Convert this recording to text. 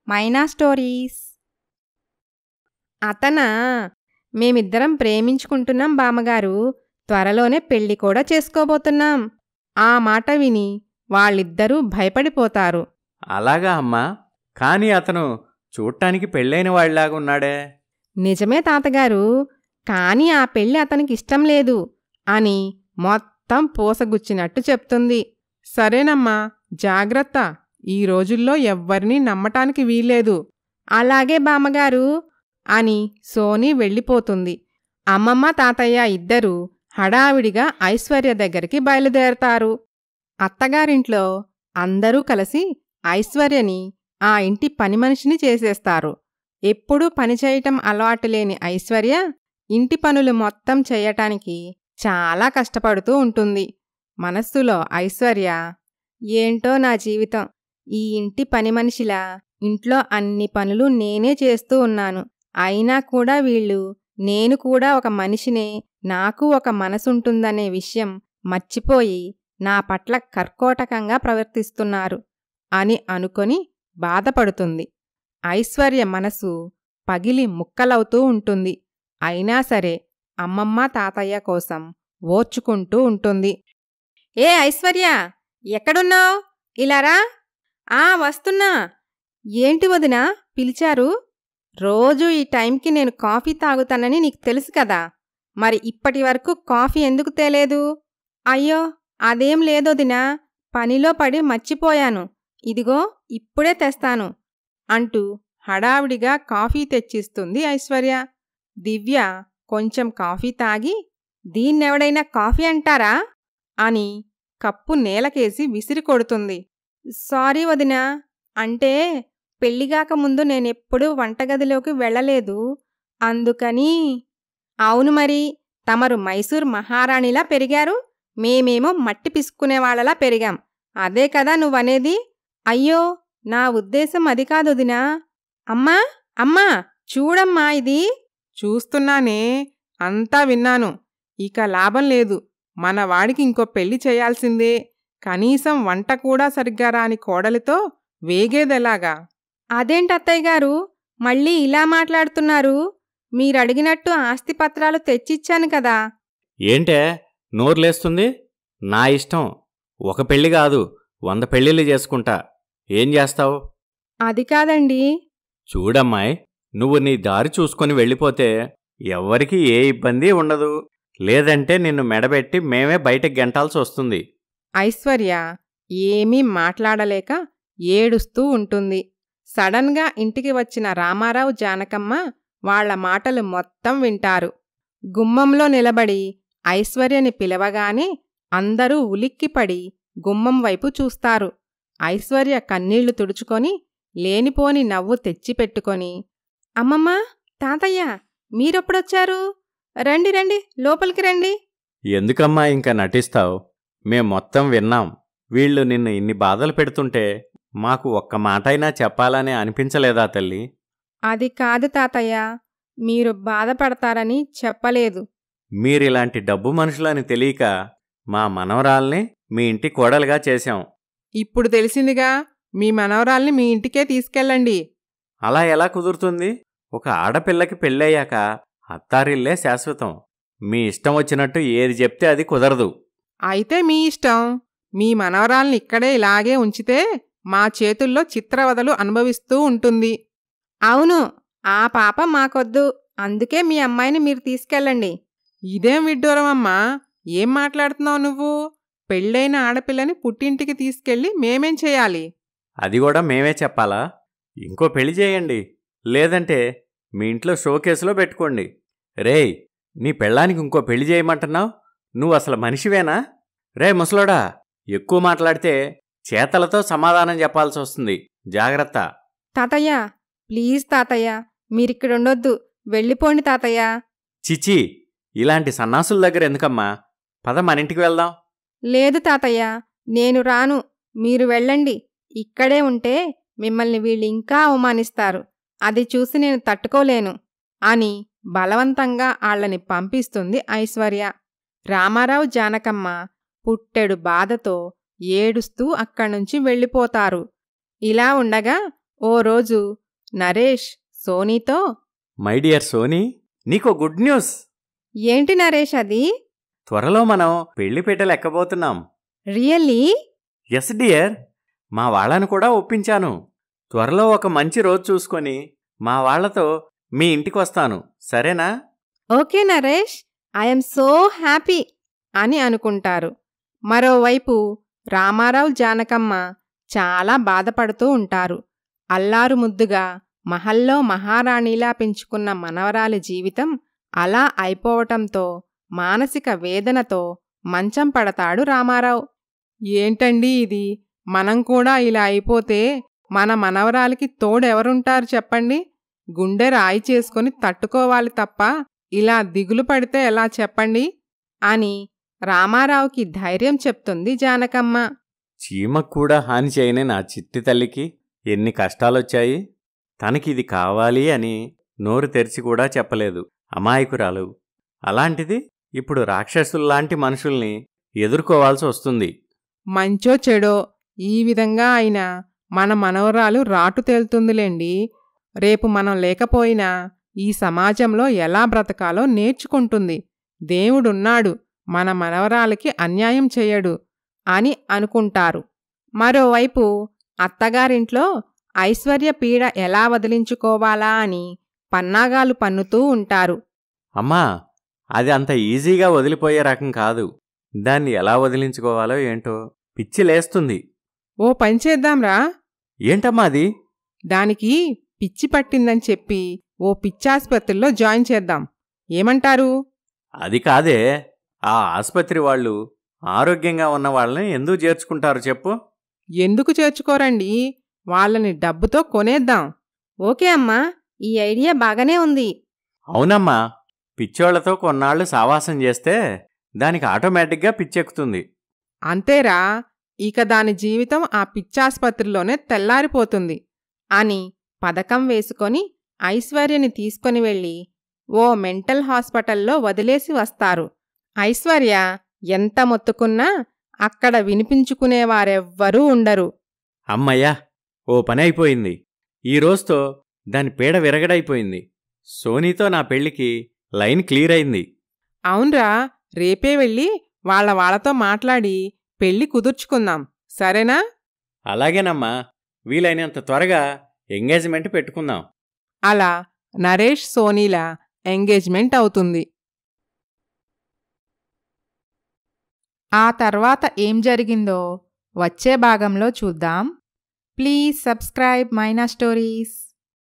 మైనా stories. అతనా? మేమిద్దరం ప్రేమించుకుంటున్నాం బామ్మగారు. త్వరలోనే పెళ్లి కూడా చేసుకోబోతున్నాం. ఆ మాట విని వాళ్ళిద్దరూ భయపడిపోతారు. అలాగా అమ్మా? కాని అతను చూడటానికి పెళ్ళైన వాళ్ళలాగున్నాడే. నిజమే తాతగారు, కాని ఆ పెళ్లి అతనికిష్టం లేదు అని మొత్తం పూసగుచ్చినట్టు చెప్తుంది. సరేనమ్మా, జాగ్రత్త. ఈ రోజుల్లో ఎవ్వరినీ నమ్మటానికి వీల్లేదు. అలాగే బామ్మగారు అని సోని వెళ్ళిపోతుంది. అమ్మమ్మ తాతయ్య ఇద్దరూ హడావిడిగా ఐశ్వర్య దగ్గరికి బయలుదేరతారు. అత్తగారింట్లో అందరూ కలిసి ఐశ్వర్యని ఆ ఇంటి పనిమనిషిని చేసేస్తారు. ఎప్పుడూ పనిచేయటం అలవాటులేని ఐశ్వర్య ఇంటి పనులు మొత్తం చెయ్యటానికి చాలా కష్టపడుతూ ఉంటుంది. మనస్సులో ఐశ్వర్య, ఏంటో నా జీవితం, ఈ ఇంటి పనిమనిషిలా ఇంట్లో అన్ని పనులు నేనే చేస్తూ ఉన్నాను. అయినా కూడా వీళ్ళు నేను కూడా ఒక మనిషినే, నాకు ఒక మనసుంటుందనే విషయం మర్చిపోయి నా పట్ల కర్కోటకంగా ప్రవర్తిస్తున్నారు అని అనుకొని బాధపడుతుంది. ఐశ్వర్య మనసు పగిలి ముక్కలవుతూ ఉంటుంది. అయినా సరే అమ్మమ్మ తాతయ్య కోసం ఓర్చుకుంటూ ఉంటుంది. ఏ ఐశ్వర్య, ఎక్కడున్నావ్? ఇలారా. వస్తున్నా. ఏంటి వదినా పిలిచారు? రోజూ ఈ టైంకి నేను కాఫీ తాగుతానని నీకు తెలుసు కదా, మరి ఇప్పటి వరకు కాఫీ ఎందుకు తేలేదు? అయ్యో అదేం లేదొదినా, పనిలో పడి మర్చిపోయాను. ఇదిగో ఇప్పుడే తెస్తాను అంటూ హడావిడిగా కాఫీ తెచ్చిస్తుంది ఐశ్వర్య. దివ్య కొంచెం కాఫీ తాగి, దీన్నెవడైనా కాఫీ అంటారా అని కప్పు నేలకేసి విసిరి కొడుతుంది. సారీ వదినా, అంటే పెళ్లిగాక ముందు నేనెప్పుడూ వంటగదిలోకి వెళ్ళలేదు, అందుకని. అవును మరి, తమరు మైసూర్ మహారాణిలా పెరిగారు, మేమేమో మట్టి పిసుక్కునేవాళ్లలా పెరిగాం. అదే కదా నువ్వనేది? అయ్యో నా ఉద్దేశం అది కాదొదినా. అమ్మా అమ్మా, చూడమ్మా ఇది. చూస్తున్నానే, అంతా విన్నాను. ఇక లాభం లేదు. మన వాడికి ఇంకో పెళ్లి చేయాల్సిందే. కనీసం వంట కూడా సరిగ్గా రాని కోడలితో వేగేదెలాగా? అదేంటత్తయ్యగారు మళ్ళీ ఇలా మాట్లాడుతున్నారు? మీరడిగినట్టు ఆస్తిపత్రాలు తెచ్చిచ్చాను కదా. ఏంటే నోర్లేస్తుంది? నా ఇష్టం. ఒక పెళ్లి కాదు, 100 పెళ్ళిళ్ళు చేసుకుంటా. ఏం చేస్తావు? అది కాదండి. చూడమ్మాయ్, నువ్వు నీ దారి చూసుకొని వెళ్ళిపోతే ఎవ్వరికీ ఏ ఇబ్బంది ఉండదు. లేదంటే నిన్ను మెడబెట్టి మేమే బయటకు గెంటాల్సి వస్తుంది. ఐశ్వర్య ఏమీ మాట్లాడలేక ఏడుస్తూ ఉంటుంది. సడన్గా ఇంటికి వచ్చిన రామారావు జానకమ్మ వాళ్ల మాటలు మొత్తం వింటారు. గుమ్మంలో నిలబడి ఐశ్వర్యని పిలవగానే అందరూ ఉలిక్కిపడి గుమ్మం వైపు చూస్తారు. ఐశ్వర్య కన్నీళ్లు తుడుచుకొని లేనిపోని నవ్వు తెచ్చిపెట్టుకొని, అమ్మమ్మ తాతయ్య మీరెప్పుడొచ్చారు? రండి రండి, లోపలికి రండి. ఎందుకమ్మా ఇంకా నటిస్తావు? మేం మొత్తం విన్నాం. వీళ్ళు నిన్ను ఇన్ని బాధలు పెడుతుంటే మాకు ఒక్క మాటైనా చెప్పాలని అనిపించలేదా తల్లి? అది కాదు తాతయ్య, మీరు బాధపడతారని చెప్పలేదు. మీరిలాంటి డబ్బు మనుషులని తెలియక మా మనవరాల్ని మీ ఇంటి కోడలుగా చేశాం. ఇప్పుడు తెలిసిందిగా, మీ మనవరాల్ని మీ ఇంటికే తీసుకెళ్ళండి. అలా ఎలా కుదురుతుంది? ఒక ఆడపిల్లకి పెళ్ళయ్యాక అత్తారిల్లే శాశ్వతం. మీ ఇష్టం వచ్చినట్టు ఏది చెప్తే అది కుదరదు. అయితే మీ ఇష్టం. మీ మనవరాల్ని ఇక్కడే ఇలాగే ఉంచితే మా చేతుల్లో చిత్రవదలు అనుభవిస్తూ ఉంటుంది. అవును, ఆ పాప మాకొద్దు, అందుకే మీ అమ్మాయిని మీరు తీసుకెళ్ళండి. ఇదేం విడ్డూరమమ్మా, ఏం మాట్లాడుతున్నావు నువ్వు? పెళ్ళైన ఆడపిల్లని పుట్టింటికి తీసుకెళ్ళి మేమేం చేయాలి? అది కూడా మేమే చెప్పాలా? ఇంకో పెళ్లి చేయండి, లేదంటే మీ ఇంట్లో షోకేసులో పెట్టుకోండి. రేయ్, నీ పెళ్ళానికి ఇంకో పెళ్లి చేయమంటున్నావు? నువ్వు అసలు మనిషివేనా? రే ముసలోడా, ఎక్కువ మాట్లాడితే చేతలతో సమాధానం చెప్పాల్సి వస్తుంది. జాగ్రత్త. తాతయ్య ప్లీజ్ తాతయ్య, మీరిక్కడుండొద్దు, వెళ్ళిపోండి తాతయ్య. చిచి, ఇలాంటి సన్నాసుల దగ్గర ఎందుకమ్మా? పద మనింటికి వెళ్దాం. లేదు తాతయ్య, నేను రాను, మీరు వెళ్ళండి. ఇక్కడే ఉంటే మిమ్మల్ని వీళ్ళు ఇంకా అవమానిస్తారు, అది చూసి నేను తట్టుకోలేను అని బలవంతంగా ఆళ్లని పంపిస్తుంది ఐశ్వర్య. రామారావు జానకమ్మ పుట్టెడు బాధతో ఏడుస్తూ అక్కడ్నుంచి వెళ్ళిపోతారు. ఇలా ఉండగా ఓ రోజు నరేష్ సోనీతో, మై డియర్ సోనీ, నీకో గుడ్ న్యూస్. ఏంటి నరేష్ అది? త్వరలో మనం పెళ్లిపీటలు ఎక్కబోతున్నాం. రియల్లీ? ఎస్ డియర్, మా వాళ్ళను కూడా ఒప్పించాను. త్వరలో ఒక మంచి రోజు చూసుకొని మా వాళ్లతో మీ ఇంటికి వస్తాను, సరేనా? Okay Naresh, I'm so happy అని అనుకుంటారు. మరోవైపు రామారావు జానకమ్మ చాలా బాధపడుతూ ఉంటారు. అల్లారు ముద్దుగా మహల్లో మహారాణిలా పెంచుకున్న మనవరాలి జీవితం అలా అయిపోవటంతో మానసిక వేదనతో మంచం పడతాడు రామారావు. ఏంటండి ఇది? మనం కూడా ఇలా అయిపోతే మన మనవరాలికి తోడెవరుంటారు చెప్పండి? గుండె రాయి చేసుకుని తట్టుకోవాలి తప్ప ఇలా దిగులు పడితే ఎలా చెప్పండి అని రామారావుకి ధైర్యం చెప్తుంది జానకమ్మ. చీమకు కూడా హాని చేయని నా చిట్టి తల్లికి ఎన్ని కష్టాలొచ్చాయి. తనకిది కావాలి అని నోరు తెరిచి కూడా చెప్పలేదు, అమాయకురాలు. అలాంటిది ఇప్పుడు రాక్షసుల్లాంటి మనుషుల్ని ఎదుర్కోవాల్సి వస్తుంది. మంచో చెడో ఈ విధంగా అయినా మన మనవరాలు రాటు తేలుతుందిలేండి. రేపు మనం లేకపోయినా ఈ సమాజంలో ఎలా బ్రతకాలో నేర్చుకుంటుంది. దేవుడున్నాడు, మన మనవరాలికి అన్యాయం చెయ్యడు అని అనుకుంటారు. మరోవైపు అత్తగారింట్లో ఐశ్వర్య పీడ ఎలా వదిలించుకోవాలా అని పన్నాగాలు పన్నుతూ ఉంటారు. అమ్మా, అది అంత ఈజీగా వదిలిపోయే రకం కాదు. దాన్ని ఎలా వదిలించుకోవాలో ఏంటో పిచ్చి లేస్తుంది. ఓ పని చేద్దాంరా. ఏంటమ్మా అది? దానికి పిచ్చి పట్టిందని చెప్పి ఓ పిచ్చాసుపత్రిలో జాయిన్ చేద్దాం, ఏమంటారు? అది కాదే, ఆ ఆసుపత్రి వాళ్ళు ఆరోగ్యంగా ఉన్న వాళ్ళని ఎందుకు చేర్చుకుంటారు చెప్పు? ఎందుకు చేర్చుకోరండి, వాళ్ళని డబ్బుతో కొనేద్దాం. ఓకే అమ్మా, ఈ ఐడియా బాగానే ఉంది. అవునమ్మా, పిచ్చోళ్లతో కొన్నాళ్లు సావాసం చేస్తే దానికి ఆటోమేటిక్గా పిచ్చెక్కుతుంది. అంతేరా, ఇక దాని జీవితం ఆ పిచ్చాసుపత్రిలోనే తెల్లారిపోతుంది అని పథకం వేసుకొని ఐశ్వర్యని తీసుకొని వెళ్ళి ఓ మెంటల్ హాస్పిటల్లో వదిలేసి వస్తారు. ఐశ్వర్య ఎంత మొత్తుకున్నా అక్కడ వినిపించుకునేవారెవ్వరూ ఉండరు. అమ్మయ్యా, ఓ పని అయిపోయింది. ఈ రోజుతో దాని పీడ విరగడైపోయింది. సోనీతో నా పెళ్లికి లైన్ క్లియర్ అయింది. అవునరా, రేపే వెళ్ళి వాళ్ళతో మాట్లాడి పెళ్లి కుదుర్చుకుందాం, సరేనా? అలాగేనమ్మా, వీలైనంత త్వరగా ఎంగేజ్మెంట్ పెట్టుకుందాం. అలా నరేష్ సోనీల ఎంగేజ్మెంట్ అవుతుంది. ఆ తర్వాత ఏం జరిగిందో వచ్చే భాగంలో చూద్దాం. Please subscribe Maina stories.